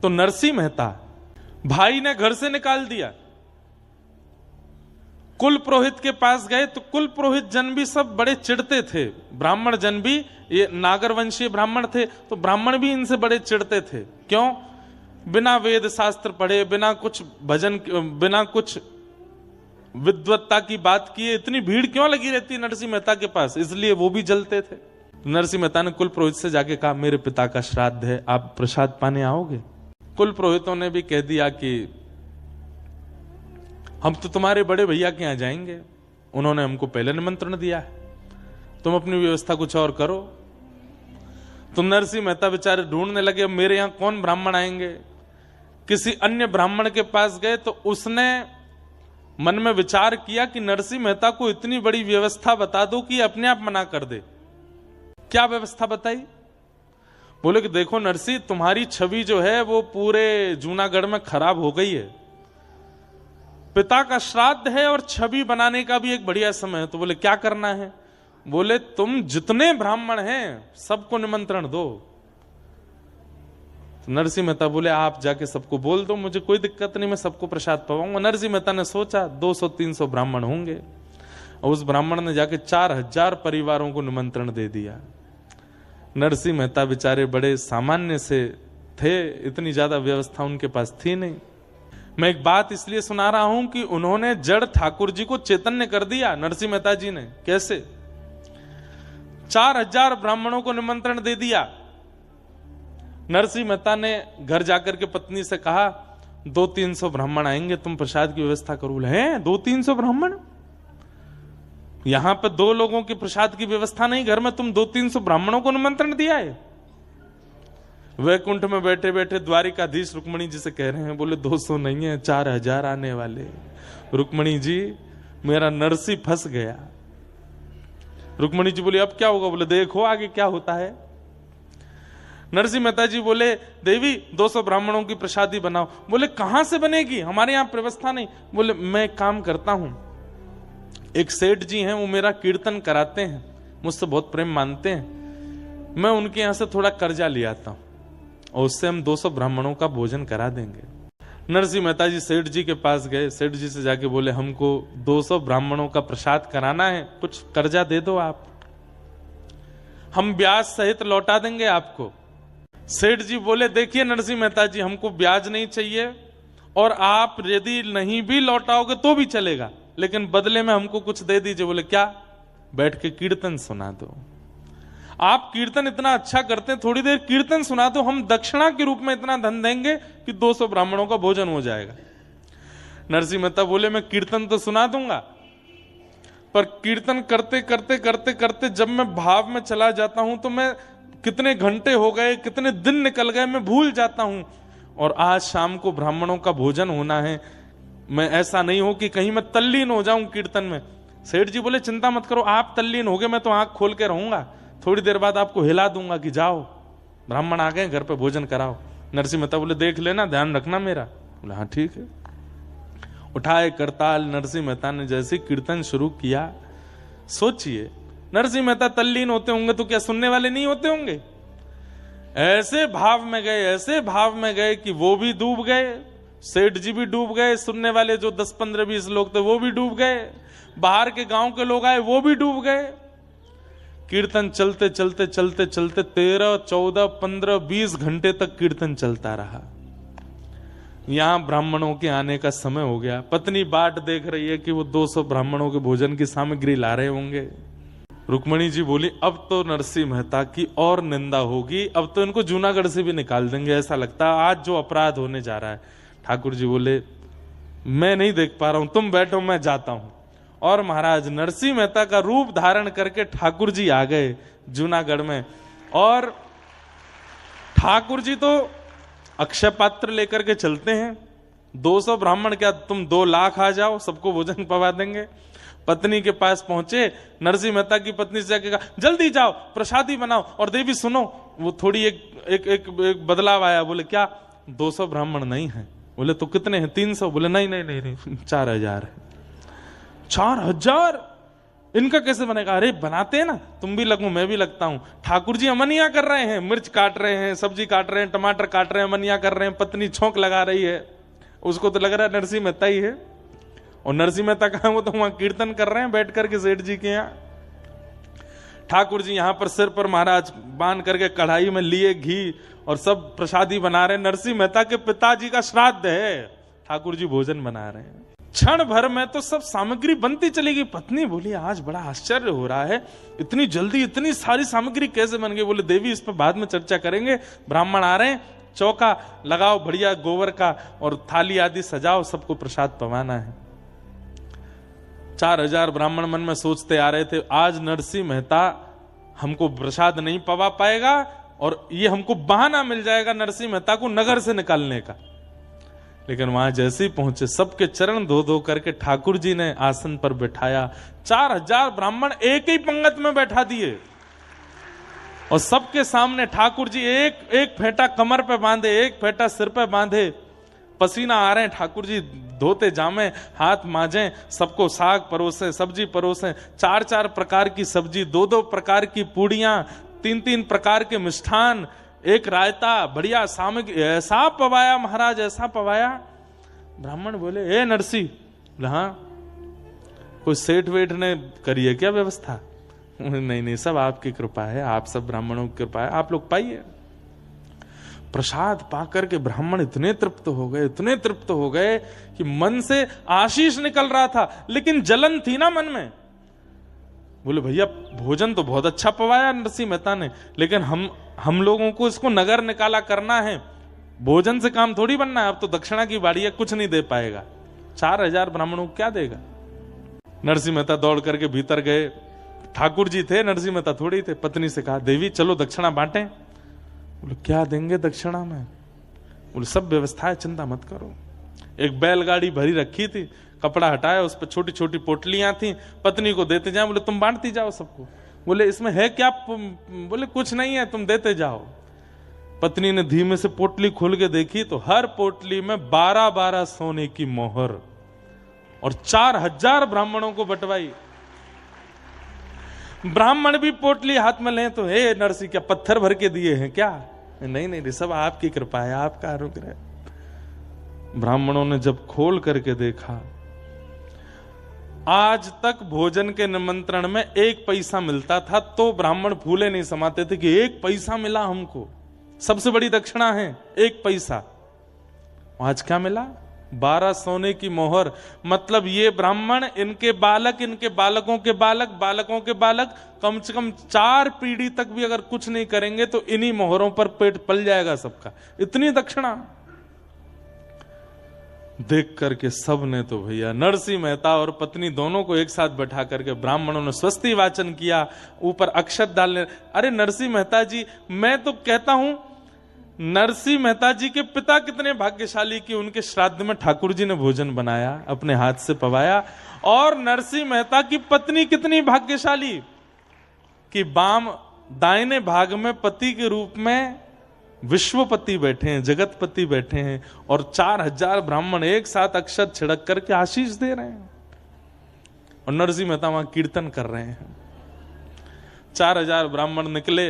तो नरसिंह मेहता भाई ने घर से निकाल दिया। कुल पुरोहित के पास गए तो कुल पुरोहित जन भी सब बड़े चिढ़ते थे, ब्राह्मण जन भी, ये नागर वंशीय ब्राह्मण थे तो ब्राह्मण भी इनसे बड़े चिढ़ते थे। क्यों? बिना वेद शास्त्र पढ़े, बिना कुछ भजन, बिना कुछ विद्वत्ता की बात किए इतनी भीड़ क्यों लगी रहती नरसिंह मेहता के पास, इसलिए वो भी जलते थे। नरसिंह मेहता ने कुल पुरोहित से जाके कहा, मेरे पिता का श्राद्ध है, आप प्रसाद पाने आओगे? कुल पुरोहितों ने भी कह दिया कि हम तो तुम्हारे बड़े भैया के यहां जाएंगे, उन्होंने हमको पहले निमंत्रण दिया है, तुम अपनी व्यवस्था कुछ और करो। तो नरसिंह मेहता बेचारे ढूंढने लगे, अब मेरे यहां कौन ब्राह्मण आएंगे। किसी अन्य ब्राह्मण के पास गए तो उसने मन में विचार किया कि नरसिंह मेहता को इतनी बड़ी व्यवस्था बता दो कि अपने आप मना कर दे। क्या व्यवस्था बताई? बोले कि देखो नरसिंह, तुम्हारी छवि जो है वो पूरे जूनागढ़ में खराब हो गई है, पिता का श्राद्ध है और छवि बनाने का भी एक बढ़िया समय है। तो बोले क्या करना है? बोले तुम जितने ब्राह्मण हैं सबको निमंत्रण दो। तो नरसिंह मेहता बोले आप जाके सबको बोल दो, मुझे कोई दिक्कत नहीं, मैं सबको प्रसाद पवाऊंगा। नरसिंह मेहता ने सोचा 200-300 ब्राह्मण होंगे, और उस ब्राह्मण ने जाके 4000 परिवारों को निमंत्रण दे दिया। नरसिंह मेहता बेचारे बड़े सामान्य से थे, इतनी ज्यादा व्यवस्था उनके पास थी नहीं। मैं एक बात इसलिए सुना रहा हूं कि उन्होंने जड़ ठाकुर जी को चैतन्य कर दिया नरसिंह मेहता जी ने। कैसे? 4000 ब्राह्मणों को निमंत्रण दे दिया। नरसिंह मेहता ने घर जाकर के पत्नी से कहा 200-300 ब्राह्मण आएंगे, तुम प्रसाद की व्यवस्था करो। हैं 200-300 ब्राह्मण? यहां पे 2 लोगों की प्रसाद की व्यवस्था नहीं, घर में तुम 200-300 ब्राह्मणों को निमंत्रण दिया है। वैकुंठ में बैठे बैठे द्वारिकाधीश रुक्मणी जी से कह रहे हैं, बोले 200 नहीं है, 4000 आने वाले। रुक्मणी जी मेरा नरसिंह फंस गया। रुक्मणी जी बोले अब क्या होगा? बोले देखो आगे क्या होता है। नरसिंह मेहता जी बोले देवी 200 ब्राह्मणों की प्रसादी बनाओ। बोले कहां से बनेगी, हमारे यहां व्यवस्था नहीं। बोले मैं काम करता हूं, एक सेठ जी हैं वो मेरा कीर्तन कराते हैं, मुझसे बहुत प्रेम मानते हैं, मैं उनके यहां से थोड़ा कर्जा ले आता हूं और उससे हम 200 ब्राह्मणों का भोजन करा देंगे। नरसिंह मेहता जी सेठ जी के पास गए, सेठ जी से जाके बोले हमको 200 ब्राह्मणों का प्रसाद कराना है, कुछ कर्जा दे दो आप, हम ब्याज सहित लौटा देंगे आपको। सेठ जी बोले देखिए नरसिंह मेहता जी, हमको ब्याज नहीं चाहिए और आप यदि नहीं भी लौटाओगे तो भी चलेगा, लेकिन बदले में हमको कुछ दे दीजिए। बोले क्या? बैठ के कीर्तन सुना दो। आप कीर्तन इतना अच्छा करते हैं, थोड़ी देर कीर्तन सुना दो, हम दक्षिणा के रूप में इतना धन देंगे कि 200 ब्राह्मणों का भोजन हो जाएगा। नरसिंह मेहता बोले मैं कीर्तन तो सुना दूंगा, पर कीर्तन करते करते करते करते जब मैं भाव में चला जाता हूं तो मैं कितने घंटे हो गए, कितने दिन निकल गए, मैं भूल जाता हूं। और आज शाम को ब्राह्मणों का भोजन होना है, मैं ऐसा नहीं हो कि कहीं मैं तल्लीन हो जाऊं कीर्तन में। सेठ जी बोले चिंता मत करो, आप तल्लीन हो गए, मैं तो आंख खोल के रहूंगा, थोड़ी देर बाद आपको हिला दूंगा कि जाओ ब्राह्मण आ गए, घर पे भोजन कराओ। नरसिंह मेहता बोले देख लेना, ध्यान रखना मेरा। बोले हाँ ठीक है। उठाए करताल नरसिंह मेहता ने जैसे कीर्तन शुरू किया, सोचिए नरसिंह मेहता तल्लीन होते होंगे तो क्या सुनने वाले नहीं होते होंगे? ऐसे भाव में गए, ऐसे भाव में गए कि वो भी डूब गए, सेठ जी भी डूब गए, सुनने वाले जो 10, 15, 20 लोग थे वो भी डूब गए, बाहर के गांव के लोग आए वो भी डूब गए। कीर्तन चलते चलते चलते चलते 13, 14, 15, 20 घंटे तक कीर्तन चलता रहा। यहां ब्राह्मणों के आने का समय हो गया। पत्नी बाट देख रही है कि वो 200 ब्राह्मणों के भोजन की सामग्री ला रहे होंगे। रुक्मणी जी बोली अब तो नरसिंह मेहता की और निंदा होगी, अब तो इनको जूनागढ़ से भी निकाल देंगे, ऐसा लगता है आज जो अपराध होने जा रहा है। ठाकुर जी बोले मैं नहीं देख पा रहा हूं, तुम बैठो मैं जाता हूं। और महाराज नरसिंह मेहता का रूप धारण करके ठाकुर जी आ गए जूनागढ़ में। और ठाकुर जी तो अक्षय पात्र लेकर के चलते हैं, 200 ब्राह्मण क्या तुम 2 लाख आ जाओ, सबको भोजन पवा देंगे। पत्नी के पास पहुंचे, नरसिंह मेहता की पत्नी से जाके कहा जल्दी जाओ प्रसादी बनाओ। और देवी सुनो, वो थोड़ी एक बदलाव आया। बोले क्या? 200 ब्राह्मण नहीं है। बोले तो कितने हैं? 300। बोले नहीं नहीं नहीं नहीं 4000 है। 4000? इनका कैसे बनेगा? अरे बनाते हैं ना, तुम भी लगो मैं भी लगता हूं। ठाकुर जी अमनिया कर रहे हैं, मिर्च काट रहे हैं, सब्जी काट रहे हैं, टमाटर काट रहे हैं, अमनिया कर रहे हैं, पत्नी छोंक लगा रही है, उसको तो लग रहा है नरसिंह मेहता ही है। और नरसिंह मेहता कहा, वो तो वहां कीर्तन कर रहे हैं बैठ करके सेठ जी के यहाँ। ठाकुर जी यहां पर सिर पर महाराज बांध करके कढ़ाई में लिए घी और सब प्रसादी बना रहे हैं। नरसिंह मेहता के पिताजी का श्राद्ध है, ठाकुर जी भोजन बना रहे हैं। क्षण भर में तो सब सामग्री बनती चली गई। पत्नी बोली, आज बड़ा आश्चर्य हो रहा है, इतनी जल्दी इतनी सारी सामग्री कैसे बन गई? बोले, देवी इस पर बाद में चर्चा करेंगे, ब्राह्मण आ रहे हैं, चौका लगाओ बढ़िया गोबर का और थाली आदि सजाओ, सबको प्रसाद पवाना है। 4000 ब्राह्मण मन में सोचते आ रहे थे, आज नरसिंह मेहता हमको प्रसाद नहीं पवा पाएगा और ये हमको बहाना मिल जाएगा नरसिंह मेहता को नगर से निकालने का। लेकिन वहां जैसे ही पहुंचे, सबके चरण धो धो करके ठाकुर जी ने आसन पर बैठाया। 4000 ब्राह्मण एक ही पंगत में बैठा दिए और सबके सामने ठाकुर जी एक एक फेंटा कमर पे बांधे, एक फेंटा सिर पे बांधे, पसीना आ रहे हैं, ठाकुर जी धोते जामे, हाथ मांजे, सबको साग परोसे, सब्जी परोसे, 4-4 प्रकार की सब्जी, 2-2 प्रकार की पूड़ियां, 3-3 प्रकार के मिष्ठान, एक रायता, बढ़िया सामग्री, ऐसा पवाया महाराज, ऐसा पवाया। ब्राह्मण बोले, ए नरसी, हाँ कोई सेठ वेठ ने करी है क्या व्यवस्था? नहीं नहीं, सब आपकी कृपा है, आप सब ब्राह्मणों की कृपा है, आप लोग पाइए। प्रसाद पाकर के ब्राह्मण इतने तृप्त हो गए, इतने तृप्त हो गए कि मन से आशीष निकल रहा था, लेकिन जलन थी ना मन में। बोले, भैया भोजन तो बहुत अच्छा पवाया नरसिंह मेहता ने, लेकिन हम लोगों को इसको नगर निकाला करना है, भोजन से काम थोड़ी बनना है। अब तो दक्षिणा की बाड़ी है, कुछ नहीं दे पाएगा। 4000 ब्राह्मणों को क्या देगा? नरसिंह मेहता दौड़ करके भीतर गए। ठाकुर जी थे, नरसिंह मेहता थोड़ी थे। पत्नी से कहा, देवी चलो दक्षिणा बांटें। बोले, क्या देंगे दक्षिणा में? बोले, सब व्यवस्था है, चिंता मत करो। एक बैलगाड़ी भरी रखी थी, कपड़ा हटाया, उस पर छोटी छोटी पोटलियां थी, पत्नी को देते जाओ। बोले, तुम बांटती जाओ सबको। बोले, इसमें है क्या? बोले, कुछ नहीं है, तुम देते जाओ। पत्नी ने धीमे से पोटली खोल के देखी तो हर पोटली में 12-12 सोने की मोहर और 4000 ब्राह्मणों को बंटवाई। ब्राह्मण भी पोटली हाथ में लें तो, हे नरसिंह, क्या पत्थर भर के दिए हैं क्या? नहीं नहीं, सब आपकी कृपा है, आपका अनुग्रह। ब्राह्मणों ने जब खोल करके देखा, आज तक भोजन के निमंत्रण में 1 पैसा मिलता था तो ब्राह्मण फूले नहीं समाते थे कि 1 पैसा मिला हमको, सबसे बड़ी दक्षिणा है 1 पैसा। आज क्या मिला? 12 सोने की मोहर। मतलब ये ब्राह्मण, इनके बालक, इनके बालकों के बालक, बालकों के बालक, कम से कम 4 पीढ़ी तक भी अगर कुछ नहीं करेंगे तो इन्हीं मोहरों पर पेट पल जाएगा सबका। इतनी दक्षिणा देख करके सब ने तो भैया, नरसिंह मेहता और पत्नी दोनों को एक साथ बैठा करके ब्राह्मणों ने स्वस्ति वाचन किया, ऊपर अक्षत डालने। अरे नरसिंह मेहता जी, मैं तो कहता हूं नरसिंह मेहता जी के पिता कितने भाग्यशाली कि उनके श्राद्ध में ठाकुर जी ने भोजन बनाया, अपने हाथ से पवाया। और नरसिंह मेहता की पत्नी कितनी भाग्यशाली कि बाम दाहिने भाग में पति के रूप में विश्वपति बैठे हैं, जगतपति बैठे हैं, और 4000 ब्राह्मण एक साथ अक्षत छिड़क करके आशीष दे रहे हैं और नरसिंह मेहता वहां कीर्तन कर रहे हैं। 4000 ब्राह्मण निकले।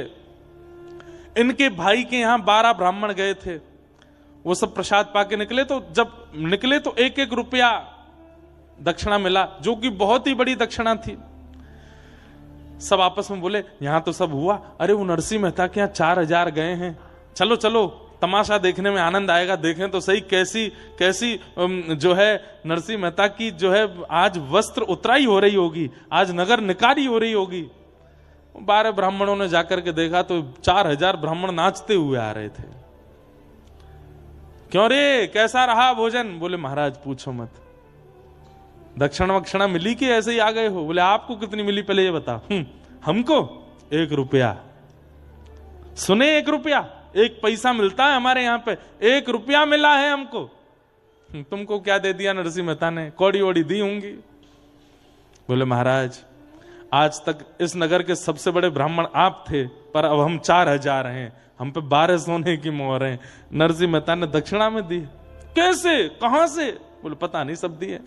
इनके भाई के यहां 12 ब्राह्मण गए थे, वो सब प्रसाद पाके निकले। तो जब निकले तो 1-1 रुपया दक्षिणा मिला, जो कि बहुत ही बड़ी दक्षिणा थी। सब आपस में बोले, यहां तो सब हुआ, अरे वो नरसिंह मेहता के यहां 4000 गए हैं, चलो चलो तमाशा देखने में आनंद आएगा, देखें तो सही कैसी कैसी जो है नरसिंह मेहता की जो है आज वस्त्र उतराई हो रही होगी, आज नगर निकारी हो रही होगी। 12 ब्राह्मणों ने जाकर के देखा तो 4000 ब्राह्मण नाचते हुए आ रहे थे। क्यों रे, कैसा रहा भोजन? बोले, महाराज पूछो मत, दक्षिणा वक्षिणा मिली कि ऐसे ही आ गए हो? बोले, आपको कितनी मिली पहले ये बता। हमको 1 रुपया। सुने, 1 रुपया, 1 पैसा मिलता है हमारे यहां पे, 1 रुपया मिला है हमको। तुमको क्या दे दिया नरसिंह मेहता ने? कौड़ी वोड़ी दी होंगी। बोले, महाराज आज तक इस नगर के सबसे बड़े ब्राह्मण आप थे, पर अब हम 4000 हैं, हम पे 12 सोने की मोहर हैं, नरसिंह मेहता ने दक्षिणा में दी। कैसे, कहां से? बोले, पता नहीं, सब दिए।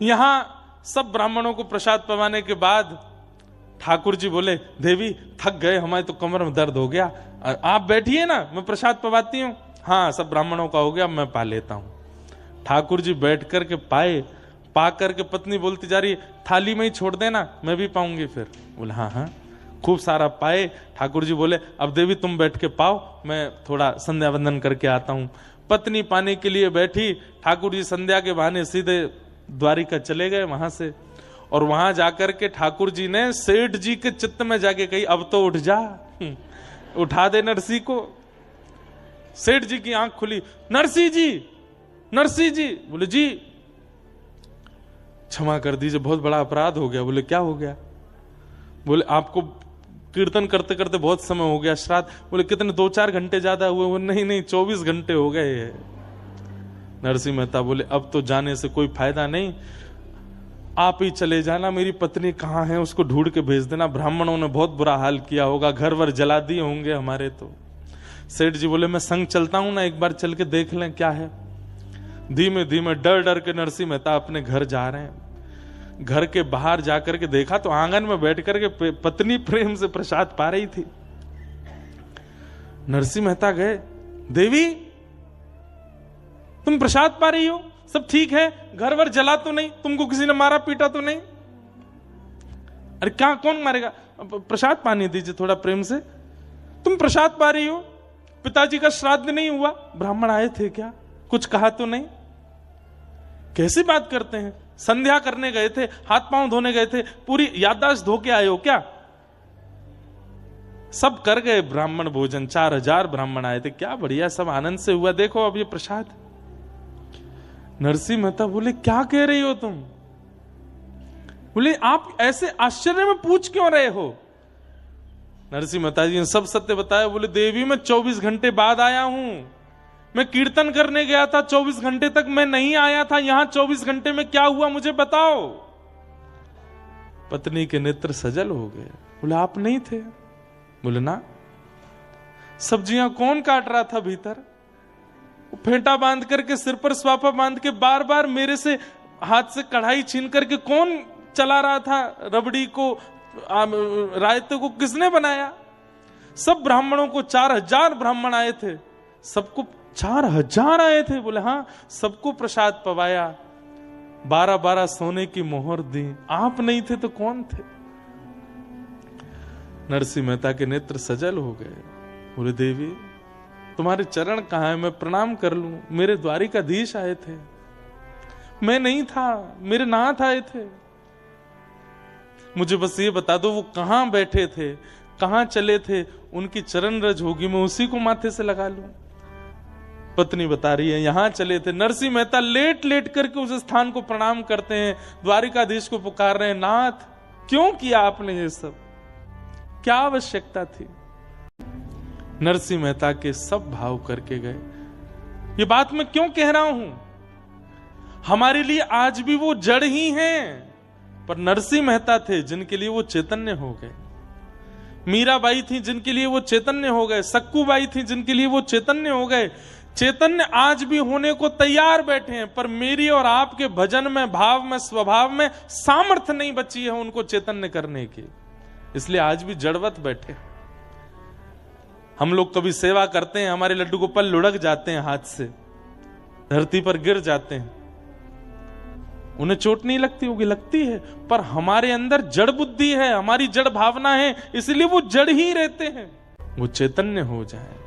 यहां सब ब्राह्मणों को प्रसाद पवाने के बाद ठाकुर जी बोले, देवी थक गए, हमारे तो कमर में दर्द हो गया, आप बैठिए ना, मैं प्रसाद पवाती हूँ। हाँ, सब ब्राह्मणों का हो गया, मैं पा लेता हूँ। ठाकुर जी बैठ करके पाए, पा करके पत्नी बोलती जा रही, थाली में ही छोड़ देना, मैं भी पाऊंगी फिर। बोले हाँ हाँ, खूब सारा पाए। ठाकुर जी बोले, अब देवी तुम बैठ के पाओ, मैं थोड़ा संध्या वंदन करके आता हूँ। पत्नी पाने के लिए बैठी, ठाकुर जी संध्या के बहाने सीधे द्वारिका चले गए वहां से। और वहां जाकर के ठाकुर जी ने सेठ जी के चित्त में जाके कही, अब तो उठ जा, उठा दे नरसी को। सेठ जी की आंख खुली, नरसी जी, नरसी जी। बोले जी क्षमा कर दीजिए, बहुत बड़ा अपराध हो गया। बोले क्या हो गया? बोले आपको कीर्तन करते करते बहुत समय हो गया, श्राद्ध। बोले कितने, 2-4 घंटे ज्यादा हुए? वो नहीं 24 घंटे हो गए। नरसिंह मेहता बोले अब तो जाने से कोई फायदा नहीं, आप ही चले जाना, मेरी पत्नी कहाँ है उसको ढूंढ के भेज देना, ब्राह्मणों ने बहुत बुरा हाल किया होगा, घर वर जला दिए होंगे हमारे। तो सेठ जी बोले मैं संग चलता हूं ना, एक बार चल के देख लें क्या है। धीमे धीमे डर डर के नरसिंह मेहता अपने घर जा रहे हैं। घर के बाहर जाकर के देखा तो आंगन में बैठ करके पत्नी प्रेम से प्रसाद पा रही थी। नरसिंह मेहता गए, देवी तुम प्रसाद पा रही हो, सब ठीक है, घर वर जला तो नहीं, तुमको किसी ने मारा पीटा तो नहीं? अरे क्या, कौन मारेगा, प्रसाद पानी दीजिए थोड़ा प्रेम से। तुम प्रसाद पा रही हो, पिताजी का श्राद्ध नहीं हुआ, ब्राह्मण आए थे क्या, कुछ कहा तो नहीं? कैसी बात करते हैं, संध्या करने गए थे, हाथ पांव धोने गए थे, पूरी याददाश्त धो के आए हो क्या? सब कर गए ब्राह्मण भोजन, 4000 ब्राह्मण आए थे, क्या बढ़िया, सब आनंद से हुआ, देखो अब ये प्रसाद। नरसिंह मेहता बोले क्या कह रही हो तुम? बोले आप ऐसे आश्चर्य में पूछ क्यों रहे हो? नरसिंह मेहता जी ने सब सत्य बताया। बोले देवी मैं 24 घंटे बाद आया हूं, मैं कीर्तन करने गया था, 24 घंटे तक मैं नहीं आया था, यहां 24 घंटे में क्या हुआ मुझे बताओ। पत्नी के नेत्र सजल हो गए। बोले आप नहीं थे? बोले ना। सब्जियां कौन काट रहा था भीतर? फेंटा बांध करके, सिर पर स्वापा बांध के, बार बार मेरे से हाथ से कढ़ाई छीन करके कौन चला रहा था? रबड़ी को, रायते को किसने बनाया? सब ब्राह्मणों को, 4000 ब्राह्मण आए थे, सबको 4000 आए थे। बोले हाँ, सबको प्रसाद पवाया, 12-12 सोने की मोहर दी, आप नहीं थे तो कौन थे? नरसिंह मेहता के नेत्र सजल हो गए। बोले देवी तुम्हारे चरण कहाँ है, मैं प्रणाम कर लूं? मेरे द्वारिकाधीश आए थे, मैं नहीं था, मेरे नाथ आए थे, मुझे बस ये बता दो वो कहां बैठे थे, कहां चले थे, उनकी चरण रज होगी, मैं उसी को माथे से लगा लूं। पत्नी बता रही है यहां चले थे। नरसिंह मेहता लेट लेट करके उस स्थान को प्रणाम करते हैं, द्वारिकाधीश को पुकार रहे हैं, नाथ क्यों किया आपने ये सब, क्या आवश्यकता थी? नरसिंह मेहता के सब भाव करके गए। ये बात मैं क्यों कह रहा हूं? हमारे लिए आज भी वो जड़ ही हैं, पर नरसिंह मेहता थे जिनके लिए वो चैतन्य हो गए। मीराबाई थी जिनके लिए वो चैतन्य हो गए, सक्कूबाई थी जिनके लिए वो चैतन्य हो गए। चैतन्य आज भी होने को तैयार बैठे हैं, पर मेरी और आपके भजन में, भाव में, स्वभाव में सामर्थ्य नहीं बची है उनको चैतन्य करने की, इसलिए आज भी जड़वत बैठे। हम लोग कभी सेवा करते हैं, हमारे लड्डू गोपाल लुढ़क जाते हैं, हाथ से धरती पर गिर जाते हैं, उन्हें चोट नहीं लगती होगी, लगती है, पर हमारे अंदर जड़ बुद्धि है, हमारी जड़ भावना है, इसलिए वो जड़ ही रहते हैं। वो चैतन्य हो जाए।